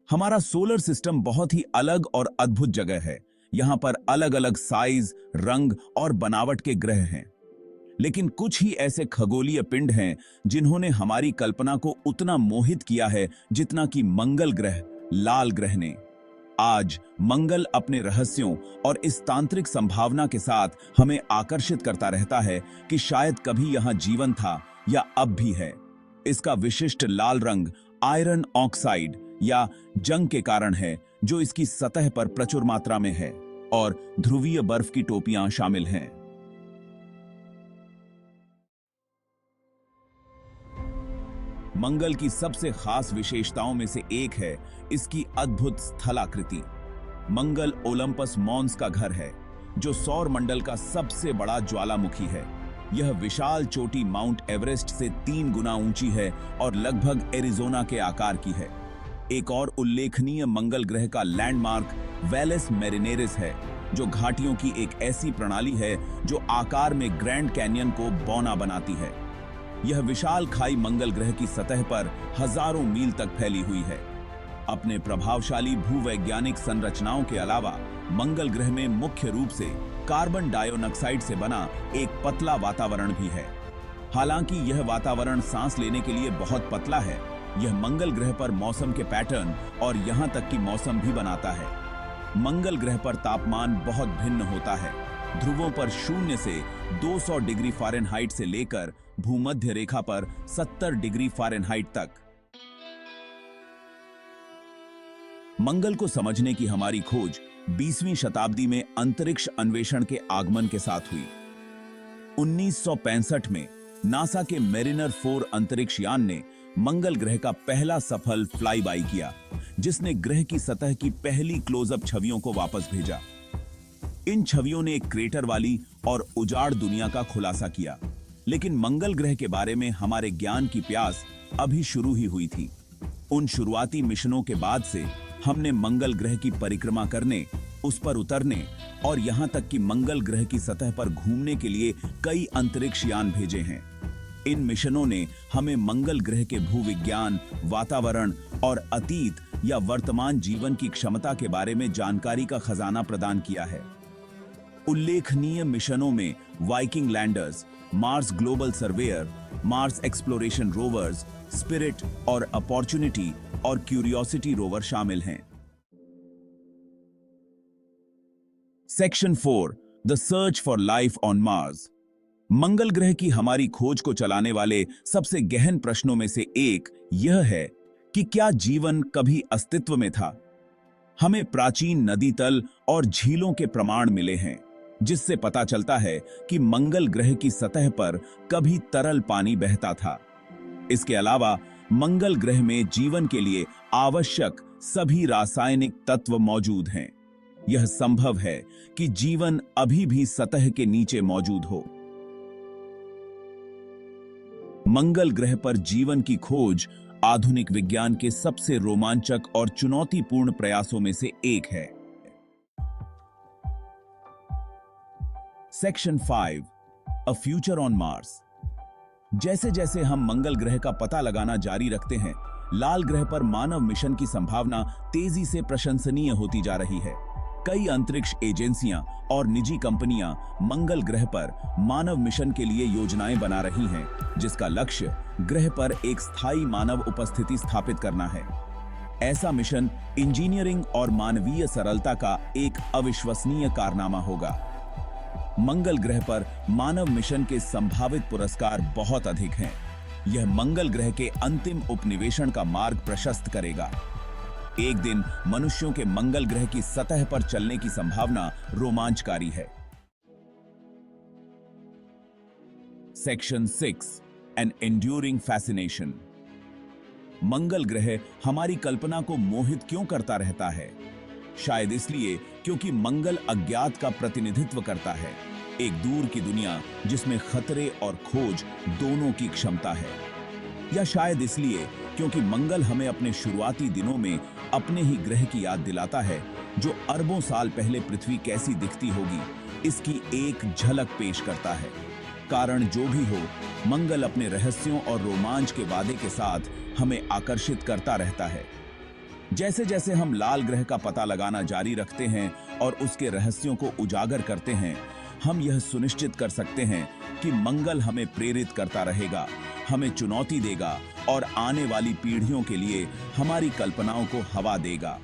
हमारा solar system बहुत ही अलग और अद्भुत जगह है। यहाँ पर अलग अलग साइज, रंग और बनावट के ग्रह हैं। लेकिन कुछ ही ऐसे खगोलीय पिंड हैं जिन्होंने हमारी कल्पना को उतना मोहित किया है जितना कि मंगल ग्रह, लाल ग्रह ने। आज मंगल अपने रहस्यों और इस तांत्रिक संभावना के साथ हमें आकर्षित करता रहता है कि शायद कभी यहां जीवन था या अब भी है। इसका विशिष्ट लाल रंग आयरन ऑक्साइड या जंग के कारण है, जो इसकी सतह पर प्रचुर मात्रा में है, और ध्रुवीय बर्फ की टोपियां शामिल हैं। मंगल की सबसे खास विशेषताओं में से एक है इसकी अद्भुत स्थलाकृति। मंगल ओलंपस मॉन्स का घर है, जो सौर मंडल का सबसे बड़ा ज्वालामुखी है। यह विशाल चोटी माउंट एवरेस्ट से 3 गुना ऊंची है और लगभग एरिजोना के आकार की है। एक और उल्लेखनीय मंगल ग्रह का लैंडमार्क वेलेस मेरिनेरिस है, जो घाटियों की एक ऐसी प्रणाली है जो आकार में ग्रैंड कैनियन को बौना बनाती है। यह विशाल खाई मंगल ग्रह की सतह पर हजारों मील तक फैली हुई है। अपने प्रभावशाली भूवैज्ञानिक संरचनाओं के अलावा मंगल ग्रह में मुख्य रूप से कार्बन डाइऑक्साइड से बना एक पतला वातावरण भी है। हालांकि यह वातावरण सांस लेने के लिए बहुत पतला है, यह मंगल ग्रह पर मौसम के पैटर्न और यहां तक कि मौसम भी बनाता है। मंगल ग्रह पर तापमान बहुत भिन्न होता है। ध्रुवों पर 0 से 200 डिग्री फ़ारेनहाइट से लेकर भूमध्य रेखा पर 70 डिग्री फ़ारेनहाइट तक। मंगल को समझने की हमारी खोज 20वीं शताब्दी में अंतरिक्ष अन्वेषण के आगमन के साथ हुई। 1965 में नासा के मेरिनर 4 अंतरिक्ष यान ने मंगल ग्रह का पहला सफल फ्लाई बाई किया, जिसने ग्रह की सतह की पहली क्लोजअप छवियों को वापस भेजा। इन छवियों ने एक क्रेटर वाली और उजाड़ दुनिया का खुलासा किया, लेकिन मंगल ग्रह के बारे में हमारे ज्ञान की प्यास अभी शुरू ही हुई थी। उन शुरुआती मिशनों के बाद से हमने मंगल ग्रह की परिक्रमा करने, उस पर उतरने और यहां तक कि मंगल ग्रह की सतह पर घूमने के लिए कई अंतरिक्ष यान भेजे हैं। इन मिशनों ने हमें मंगल ग्रह के भूविज्ञान, वातावरण और अतीत या वर्तमान जीवन की क्षमता के बारे में जानकारी का खजाना प्रदान किया है। उल्लेखनीय मिशनों में Viking landers, Mars Global Surveyor, Mars Exploration Rovers, Spirit और अपॉर्चुनिटी और क्यूरियोसिटी रोवर शामिल हैं। Section 4, the search for life on Mars. मंगल ग्रह की हमारी खोज को चलाने वाले सबसे गहन प्रश्नों में से एक यह है कि क्या जीवन कभी अस्तित्व में था। हमें प्राचीन नदी तल और झीलों के प्रमाण मिले हैं, जिससे पता चलता है कि मंगल ग्रह की सतह पर कभी तरल पानी बहता था। इसके अलावा मंगल ग्रह में जीवन के लिए आवश्यक सभी रासायनिक तत्व मौजूद हैं। यह संभव है कि जीवन अभी भी सतह के नीचे मौजूद हो। मंगल ग्रह पर जीवन की खोज आधुनिक विज्ञान के सबसे रोमांचक और चुनौतीपूर्ण प्रयासों में से एक है। Section 5, a future on Mars. जैसे जैसे हम मंगल ग्रह का पता लगाना जारी रखते हैं, लाल ग्रह पर मानव मिशन की संभावना तेजी से प्रशंसनीय होती जा रही है। कई अंतरिक्ष एजेंसियां और निजी कंपनियां मंगल ग्रह पर मानव मिशन के लिए योजनाएं बना रही हैं, जिसका लक्ष्य ग्रह पर एक स्थायी मानव उपस्थिति स्थापित करना है। ऐसा मिशन इंजीनियरिंग और मानवीय सरलता का एक अविश्वसनीय कारनामा होगा। मंगल ग्रह पर मानव मिशन के संभावित पुरस्कार बहुत अधिक हैं। यह मंगल ग्रह के अंतिम उपनिवेशन का मार्ग प्रशस्त करेगा। एक दिन मनुष्यों के मंगल ग्रह की सतह पर चलने की संभावना रोमांचकारी है। Section 6, an enduring fascination. मंगल ग्रह हमारी कल्पना को मोहित क्यों करता रहता है? शायद इसलिए क्योंकि मंगल अज्ञात का प्रतिनिधित्व करता है, एक दूर की दुनिया जिसमें खतरे और खोज दोनों की क्षमता है। या शायद इसलिए क्योंकि मंगल हमें अपने शुरुआती दिनों में अपने ही ग्रह की याद दिलाता है, जो अरबों साल पहले पृथ्वी कैसी दिखती होगी, इसकी एक झलक पेश करता है। कारण जो भी हो, मंगल अपने रहस्यों और रोमांच के वादे के साथ हमें आकर्षित करता रहता है। जैसे जैसे हम लाल ग्रह का पता लगाना जारी रखते हैं और उसके रहस्यों को उजागर करते हैं, हम यह सुनिश्चित कर सकते हैं कि मंगल हमें प्रेरित करता रहेगा, हमें चुनौती देगा और आने वाली पीढ़ियों के लिए हमारी कल्पनाओं को हवा देगा।